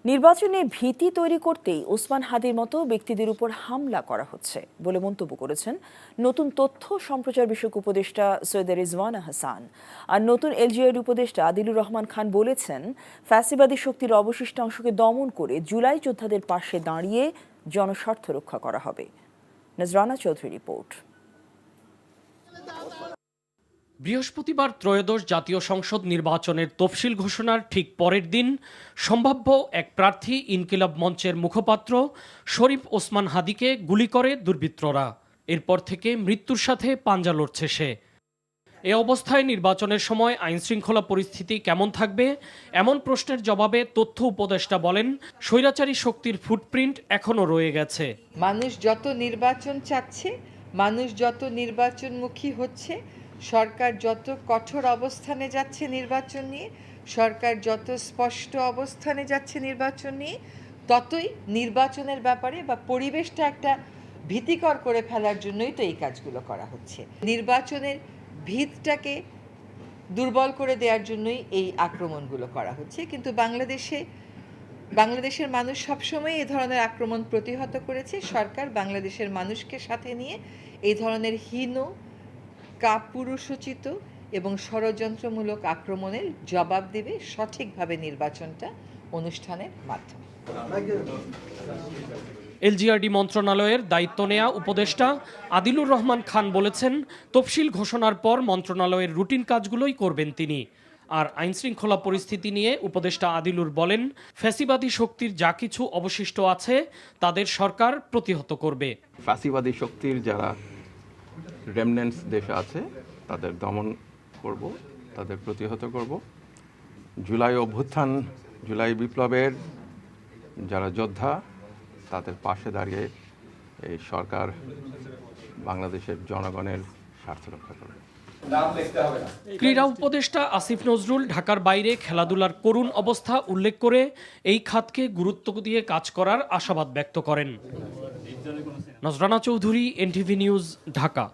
নির্বাচনে ভীতি তৈরি করতেই ওসমান হাদির মতো ব্যক্তিদের উপর হামলা করা হচ্ছে বলে মন্তব্য করেছেন নতুন তথ্য সম্প্রচার বিষয়ক উপদেষ্টা সৈয়দা রিজওয়ানা হাসান। আর নতুন এলজিআইর উপদেষ্টা আদিলুর রহমান খান বলেছেন, ফ্যাসিবাদী শক্তির অবশিষ্টাংশকে দমন করে জুলাই যোদ্ধাদের পাশে দাঁড়িয়ে জনস্বার্থ রক্ষা করা হবে। নজরানা চৌধুরী রিপোর্ট। বৃহস্পতিবার ত্রয়োদশ জাতীয় সংসদ নির্বাচনের তফসিল ঘোষণার ঠিক পরের দিন সম্ভাব্য এক প্রার্থী ইনকিলাব মঞ্চের মুখপাত্র শরীফ ওসমান হাদিকে গুলি করে দুর্বৃত্তরা। এরপর থেকে মৃত্যুর সাথে পাঞ্জা লড়ছে সে। এ অবস্থায় নির্বাচনের সময় আইনশৃঙ্খলা পরিস্থিতি কেমন থাকবে এমন প্রশ্নের জবাবে তথ্য উপদেষ্টা বলেন, স্বৈরাচারী শক্তির ফুটপ্রিন্ট এখনও রয়ে গেছে। মানুষ যত নির্বাচন চাচ্ছে, মানুষ যত নির্বাচনমুখী হচ্ছে, সরকার যত কঠোর অবস্থানে যাচ্ছে নির্বাচন নিয়ে, সরকার যত স্পষ্ট অবস্থানে যাচ্ছে নির্বাচন নিয়ে, ততই নির্বাচনের ব্যাপারে বা পরিবেশটা একটা ভীতিকর করে ফেলার জন্যই তো এই কাজগুলো করা হচ্ছে। নির্বাচনের ভিতটাকে দুর্বল করে দেওয়ার জন্যই এই আক্রমণগুলো করা হচ্ছে। কিন্তু বাংলাদেশের মানুষ সবসময় এই ধরনের আক্রমণ প্রতিহত করেছে। সরকার বাংলাদেশের মানুষকে সাথে নিয়ে এই ধরনের হীন, কাপুরুষোচিত এবং ষড়যন্ত্রমূলক আক্রমণের জবাব দেবে সঠিকভাবে নির্বাচনটা অনুষ্ঠানের মাধ্যমে। এলজিআরডি মন্ত্রণালয়ের দায়িত্ব নেয়া উপদেষ্টা আদিলুর রহমান খান বলেছেন, তফসিল ঘোষণার পর মন্ত্রণালয়ের রুটিন কাজগুলোই করবেন তিনি। আর আইনশৃঙ্খলা পরিস্থিতি নিয়ে উপদেষ্টা আদিলুর বলেন, ফ্যাসিবাদী শক্তির যা কিছু অবশিষ্ট আছে তাদের সরকার প্রতিহত করবে। ফ্যাসিবাদী শক্তির যারা রেমনেন্টস দেশে আছে তাদের দমন করব, তাদের প্রতিহত করব। জুলাই অভ্যুত্থান, জুলাই বিপ্লবের যারা যোদ্ধা তাদের পাশে দাঁড়িয়ে এই সরকার বাংলাদেশের জনগণের স্বার্থ রক্ষা করবে। ক্রীড়া উপদেষ্টা আসিফ নজরুল ঢাকার বাইরে খেলাধুলার করুণ অবস্থা উল্লেখ করে এই খাতকে গুরুত্ব দিয়ে কাজ করার আশাবাদ ব্যক্ত করেন। নজরানা চৌধুরী, এনটিভি নিউজ, ঢাকা।